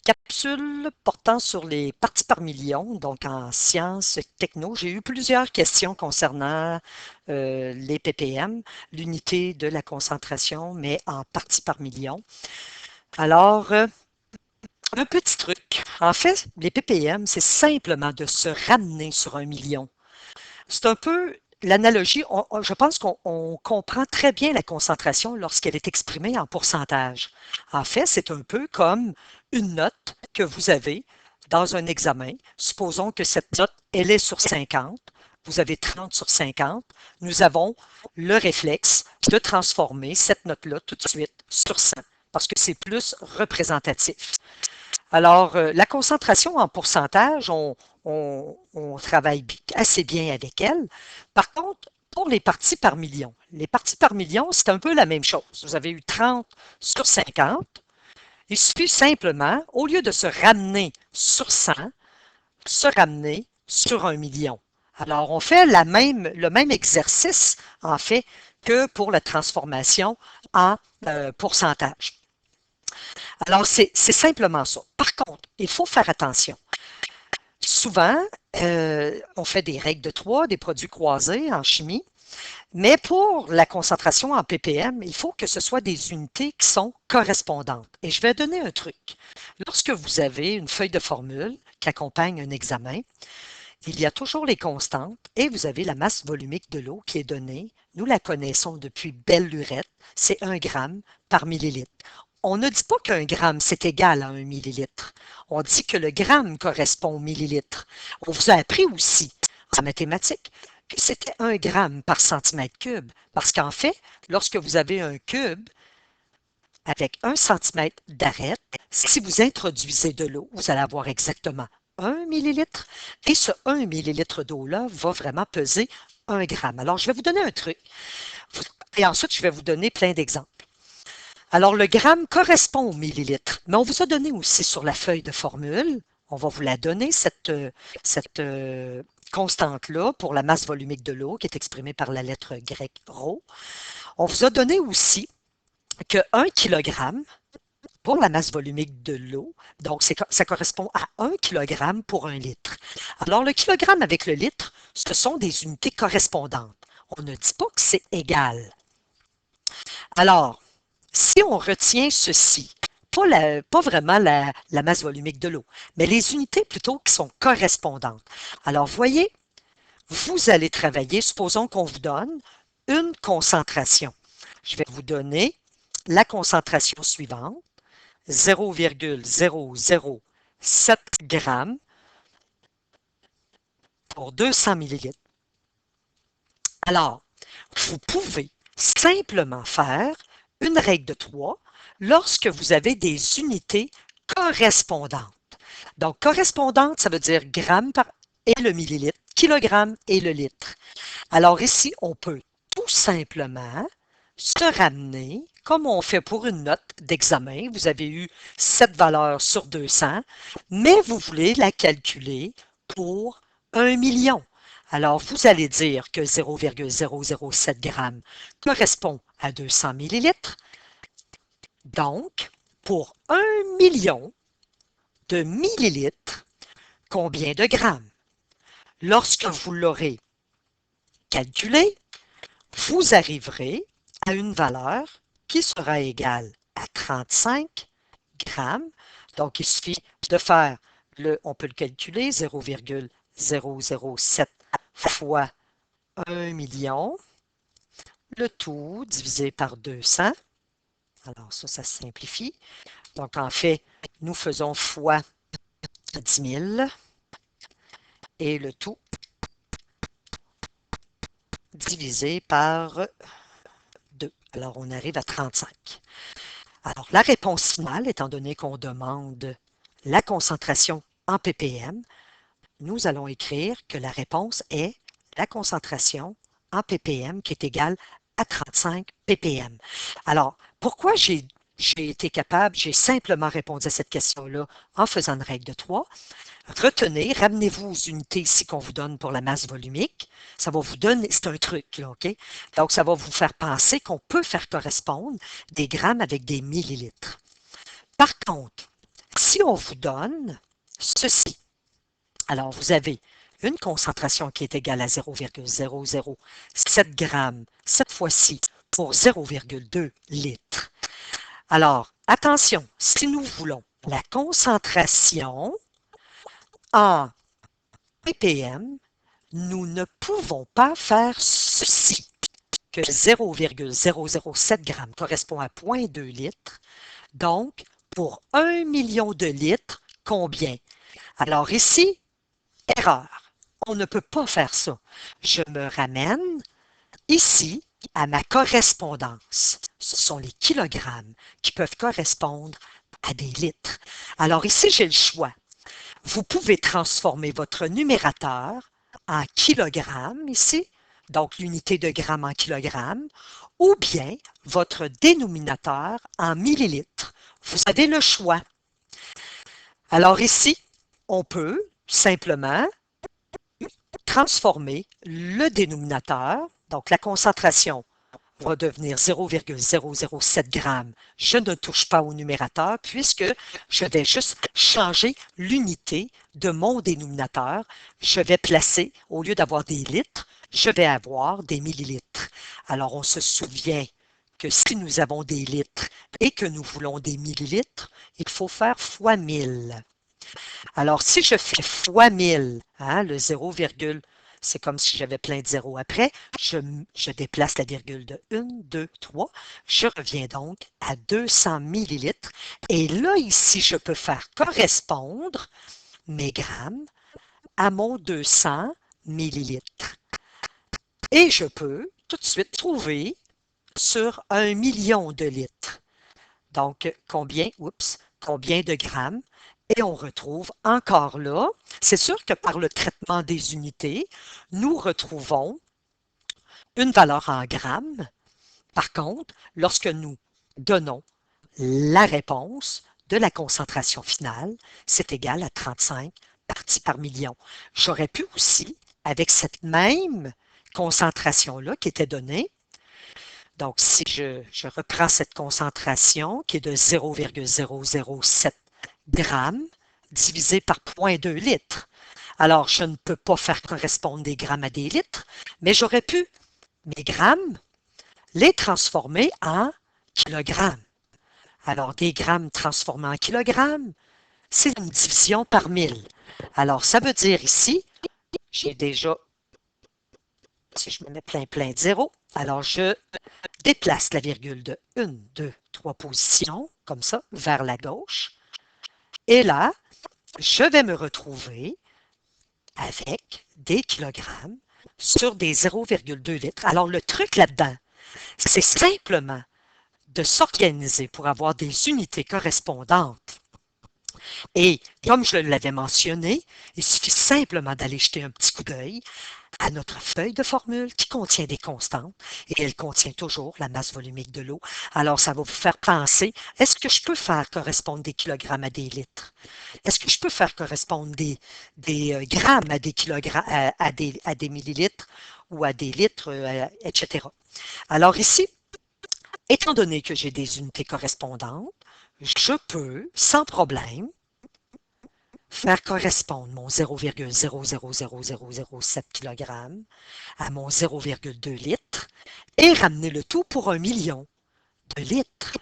capsule portant sur les parties par million, donc en sciences techno. J'ai eu plusieurs questions concernant les ppm, l'unité de la concentration, mais en parties par million. Alors, un petit truc. En fait, les ppm, c'est simplement de se ramener sur 1 million. C'est un peu l'analogie, je pense qu'on comprend très bien la concentration lorsqu'elle est exprimée en pourcentage. En fait, c'est un peu comme une note que vous avez dans un examen. Supposons que cette note, elle est sur 50. Vous avez 30 sur 50. Nous avons le réflexe de transformer cette note-là tout de suite sur 100 parce que c'est plus représentatif. Alors, la concentration en pourcentage, on travaille assez bien avec elle. Par contre, pour les parties par million, les parties par million, c'est un peu la même chose. Vous avez eu 30 sur 50. Il suffit simplement, au lieu de se ramener sur 100, se ramener sur 1 million. Alors, on fait le même exercice, en fait, que pour la transformation en pourcentage. Alors, c'est simplement ça. Par contre, il faut faire attention. Souvent, on fait des règles de 3, des produits croisés en chimie, mais pour la concentration en ppm, il faut que ce soit des unités qui sont correspondantes. Et je vais donner un truc. Lorsque vous avez une feuille de formule qui accompagne un examen, il y a toujours les constantes et vous avez la masse volumique de l'eau qui est donnée. Nous la connaissons depuis belle lurette, c'est 1 gramme par millilitre. On ne dit pas qu'un gramme, c'est égal à 1 millilitre. On dit que le gramme correspond au millilitre. On vous a appris aussi, en mathématiques, que c'était 1 gramme par centimètre cube. Parce qu'en fait, lorsque vous avez un cube avec 1 centimètre d'arête, si vous introduisez de l'eau, vous allez avoir exactement 1 millilitre. Et ce 1 millilitre d'eau-là va vraiment peser 1 gramme. Alors, je vais vous donner un truc. Et ensuite, je vais vous donner plein d'exemples. Alors, le gramme correspond au millilitre, mais on vous a donné aussi sur la feuille de formule, on va vous la donner, cette constante-là pour la masse volumique de l'eau qui est exprimée par la lettre grecque ρ. On vous a donné aussi que 1 kg pour la masse volumique de l'eau, donc ça correspond à 1 kg pour 1 litre. Alors, le kilogramme avec le litre, ce sont des unités correspondantes. On ne dit pas que c'est égal. Alors, si on retient ceci, pas vraiment la masse volumique de l'eau, mais les unités plutôt qui sont correspondantes. Alors, voyez, vous allez travailler, supposons qu'on vous donne une concentration. Je vais vous donner la concentration suivante, 0,007 grammes pour 200 millilitres. Alors, vous pouvez simplement faire une règle de 3 lorsque vous avez des unités correspondantes. Donc, correspondante, ça veut dire gramme par et le millilitre, kilogramme et le litre. Alors ici, on peut tout simplement se ramener, comme on fait pour une note d'examen. Vous avez eu cette valeur sur 200, mais vous voulez la calculer pour 1 million. Alors, vous allez dire que 0,007 grammes correspond à 200 millilitres. Donc, pour 1 million de millilitres, combien de grammes? Lorsque vous l'aurez calculé, vous arriverez à une valeur qui sera égale à 35 grammes. Donc, il suffit de faire on peut le calculer, 0,007 fois 1 million, le tout divisé par 200. Alors, ça se simplifie. Donc, en fait, nous faisons fois 10 000 et le tout divisé par 2. Alors, on arrive à 35. Alors, la réponse finale, étant donné qu'on demande la concentration en ppm, nous allons écrire que la réponse est la concentration en ppm qui est égale à 35 ppm. Alors, pourquoi j'ai été capable, j'ai simplement répondu à cette question-là en faisant une règle de 3. Retenez, ramenez-vous aux unités ici qu'on vous donne pour la masse volumique. Ça va vous donner, c'est un truc, là, OK? Donc, ça va vous faire penser qu'on peut faire correspondre des grammes avec des millilitres. Par contre, si on vous donne ceci, alors vous avez une concentration qui est égale à 0,007 grammes, cette fois-ci pour 0,2 litres. Alors, attention, si nous voulons la concentration en ppm, nous ne pouvons pas faire ceci, que 0,007 grammes correspond à 0,2 litres. Donc, pour 1 million de litres, combien? Alors ici, erreur. On ne peut pas faire ça. Je me ramène ici à ma correspondance. Ce sont les kilogrammes qui peuvent correspondre à des litres. Alors ici, j'ai le choix. Vous pouvez transformer votre numérateur en kilogrammes ici, donc l'unité de gramme en kilogrammes, ou bien votre dénominateur en millilitres. Vous avez le choix. Alors ici, on peut simplement transformer le dénominateur, donc la concentration va devenir 0,007 grammes. Je ne touche pas au numérateur puisque je vais juste changer l'unité de mon dénominateur. Je vais placer, au lieu d'avoir des litres, je vais avoir des millilitres. Alors, on se souvient que si nous avons des litres et que nous voulons des millilitres, il faut faire fois 1000. Alors, si je fais fois 1000, le 0, c'est comme si j'avais plein de zéros après, je déplace la virgule de 1, 2, 3, je reviens donc à 200 millilitres. Et là, ici, je peux faire correspondre mes grammes à mon 200 millilitres. Et je peux tout de suite trouver sur 1 million de litres. Donc, combien de grammes? Et on retrouve encore là, c'est sûr que par le traitement des unités, nous retrouvons une valeur en grammes. Par contre, lorsque nous donnons la réponse de la concentration finale, c'est égal à 35 parties par million. J'aurais pu aussi, avec cette même concentration-là qui était donnée, donc si je reprends cette concentration qui est de 0,007 grammes divisé par 0,2 litres. Alors, je ne peux pas faire correspondre des grammes à des litres, mais j'aurais pu, mes grammes, les transformer en kilogrammes. Alors, des grammes transformés en kilogrammes, c'est une division par 1000. Alors, ça veut dire ici, j'ai déjà, si je me mets plein de zéros, alors je déplace la virgule de 1, 2, 3 positions, comme ça, vers la gauche. Et là, je vais me retrouver avec des kilogrammes sur des 0,2 litres. Alors, le truc là-dedans, c'est simplement de s'organiser pour avoir des unités correspondantes. Et comme je l'avais mentionné, il suffit simplement d'aller jeter un petit coup d'œil à notre feuille de formule qui contient des constantes et elle contient toujours la masse volumique de l'eau. Alors, ça va vous faire penser, est-ce que je peux faire correspondre des kilogrammes à des litres? Est-ce que je peux faire correspondre des grammes à des kilogrammes, à des millilitres ou à des litres, etc. Alors ici, étant donné que j'ai des unités correspondantes, je peux, sans problème, faire correspondre mon 0,000007 kg à mon 0,2 litres et ramener le tout pour 1 million de litres.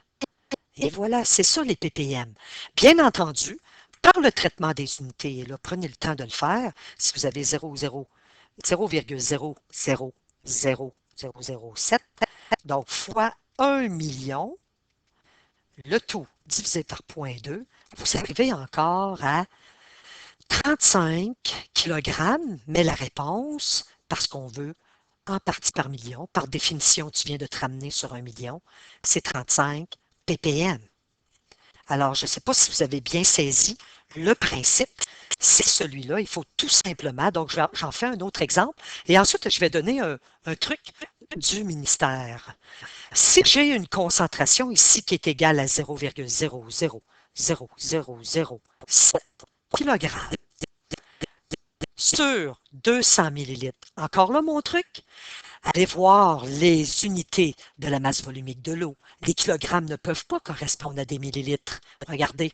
Et voilà, c'est ça les ppm. Bien entendu, par le traitement des unités, et là, prenez le temps de le faire, si vous avez 0,0000007, donc fois 1 million, le tout divisé par 0,2, vous arrivez encore à 35 kilogrammes, mais la réponse, parce qu'on veut en partie par million, par définition, tu viens de te ramener sur 1 million, c'est 35 ppm. Alors, je ne sais pas si vous avez bien saisi le principe, c'est celui-là. Il faut tout simplement, donc j'en fais un autre exemple, et ensuite je vais donner un truc du ministère. Si j'ai une concentration ici qui est égale à 0,0000007 kg sur 200 millilitres, encore là mon truc, allez voir les unités de la masse volumique de l'eau. Les kilogrammes ne peuvent pas correspondre à des millilitres. Regardez,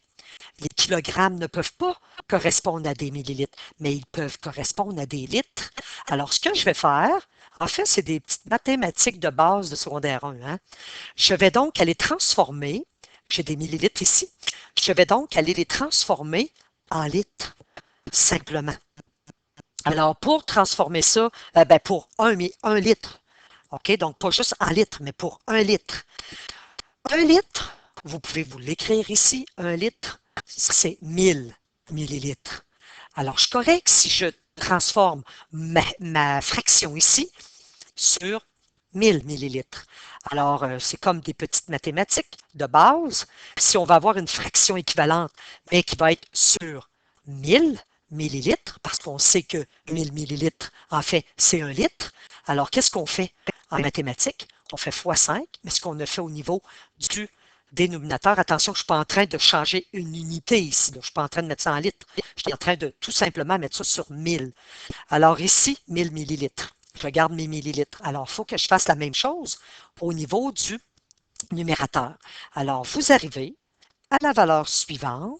Les kilogrammes ne peuvent pas correspondre à des millilitres, mais ils peuvent correspondre à des litres. Alors, ce que je vais faire, en fait, c'est des petites mathématiques de base de secondaire 1, hein. Je vais donc aller transformer, j'ai des millilitres ici, je vais donc aller les transformer en litres, simplement. Alors, pour transformer ça, pour un litre, OK, donc pas juste en litres, mais pour un litre. Un litre, vous pouvez vous l'écrire ici, un litre, c'est 1000 millilitres. Alors, je suis correct si je transforme ma fraction ici sur 1000 millilitres. Alors, c'est comme des petites mathématiques de base. Si on va avoir une fraction équivalente, mais qui va être sur 1000 millilitres, parce qu'on sait que 1000 millilitres, en fait, c'est un litre. Alors, qu'est-ce qu'on fait en mathématiques? On fait fois 5, mais ce qu'on a fait au niveau du dénominateur, attention, je ne suis pas en train de changer une unité ici. Je ne suis pas en train de mettre ça en litres. Je suis en train de tout simplement mettre ça sur 1000. Alors ici, 1000 millilitres. Je garde mes millilitres. Alors, il faut que je fasse la même chose au niveau du numérateur. Alors, vous arrivez à la valeur suivante.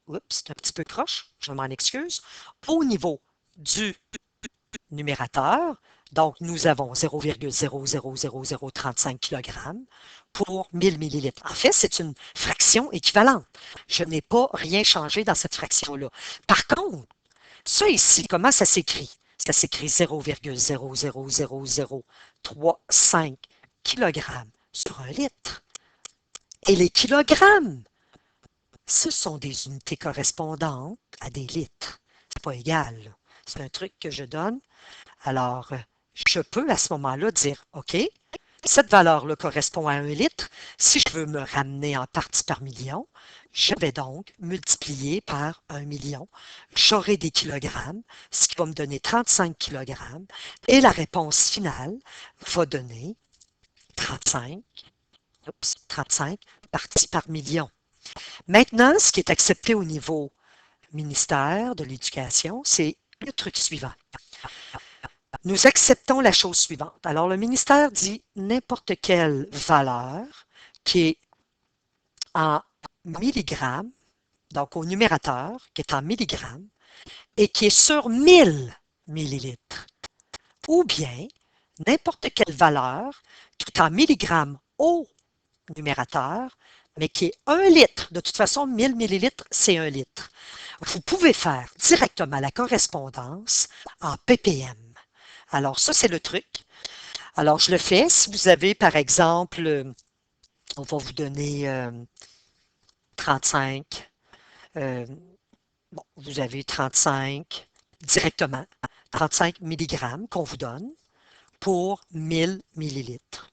Oups, c'est un petit peu croche, je m'en excuse. Au niveau du numérateur, donc nous avons 0,000035 kg pour 1000 millilitres. En fait, c'est une fraction équivalente. Je n'ai pas rien changé dans cette fraction-là. Par contre, ça ici, comment ça s'écrit? Ça s'écrit 0,00035 kg sur un litre. Et les kilogrammes, ce sont des unités correspondantes à des litres. C'est pas égal. C'est un truc que je donne. Alors, je peux à ce moment-là dire, OK, cette valeur-là correspond à un litre. Si je veux me ramener en parties par million, je vais donc multiplier par 1 million. J'aurai des kilogrammes, ce qui va me donner 35 kilogrammes. Et la réponse finale va donner 35, 35 parties par million. Maintenant, ce qui est accepté au niveau ministère de l'Éducation, c'est le truc suivant. Nous acceptons la chose suivante. Alors, le ministère dit n'importe quelle valeur qui est en milligrammes, donc au numérateur, qui est en milligrammes, et qui est sur 1000 millilitres, ou bien n'importe quelle valeur qui est en milligrammes au numérateur, mais qui est 1 litre. De toute façon, 1000 millilitres, c'est 1 litre. Vous pouvez faire directement la correspondance en ppm. Alors, ça, c'est le truc. Alors, je le fais. Si vous avez, par exemple, on va vous donner 35. Bon, vous avez 35 directement, 35 milligrammes qu'on vous donne pour 1000 millilitres.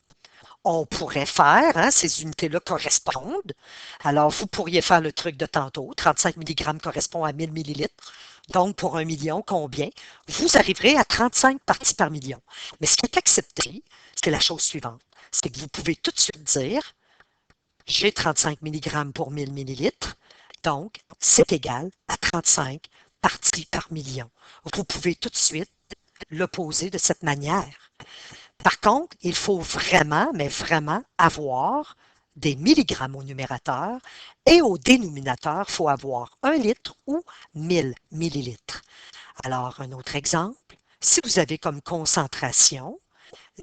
On pourrait faire, hein, ces unités-là correspondent. Alors, vous pourriez faire le truc de tantôt. 35 milligrammes correspond à 1000 millilitres. Donc, pour 1 million, combien? Vous arriverez à 35 parties par million. Mais ce qui est accepté, c'est la chose suivante. C'est que vous pouvez tout de suite dire, j'ai 35 milligrammes pour 1000 millilitres. Donc, c'est égal à 35 parties par million. Vous pouvez tout de suite le poser de cette manière. Par contre, il faut vraiment, mais vraiment avoir des milligrammes au numérateur et au dénominateur, il faut avoir 1 litre ou 1000 millilitres. Alors, un autre exemple, si vous avez comme concentration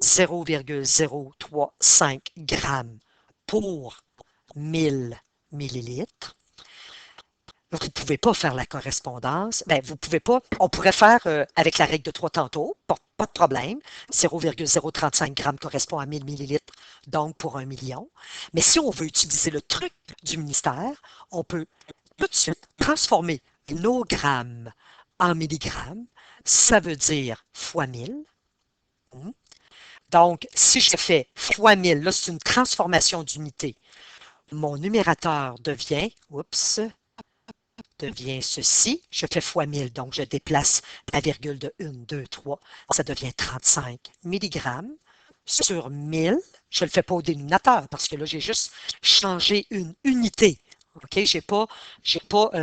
0,035 grammes pour 1000 millilitres, vous ne pouvez pas faire la correspondance. Bien, vous pouvez pas. On pourrait faire avec la règle de 3 tantôt, pas de problème. 0,035 grammes correspond à 1000 millilitres, donc pour 1 million. Mais si on veut utiliser le truc du ministère, on peut tout de suite transformer nos grammes en milligrammes. Ça veut dire fois 1000. Donc, si je fais fois 1000, là, c'est une transformation d'unité. Mon numérateur devient, devient ceci. Je fais fois 1000, donc je déplace la virgule de 1, 2, 3. Ça devient 35 milligrammes sur 1000. Je ne le fais pas au dénominateur parce que là, j'ai juste changé une unité. OK? Je n'ai pas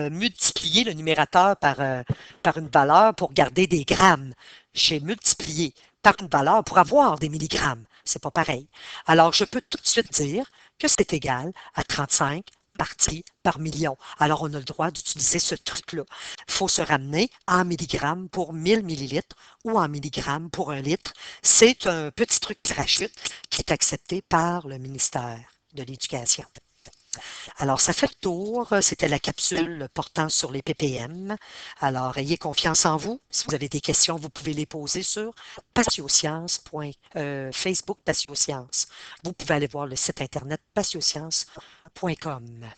multiplié le numérateur par une valeur pour garder des grammes. J'ai multiplié par une valeur pour avoir des milligrammes. C'est pas pareil. Alors, je peux tout de suite dire que c'est égal à 35 parties par million. Alors, on a le droit d'utiliser ce truc-là. Il faut se ramener en milligrammes pour 1000 millilitres ou en milligrammes pour 1 litre. C'est un petit truc crachute qui est accepté par le ministère de l'Éducation. Alors, ça fait le tour. C'était la capsule portant sur les ppm. Alors, ayez confiance en vous. Si vous avez des questions, vous pouvez les poser sur patioscience. Facebook Patioscience. Vous pouvez aller voir le site internet patioscience.com.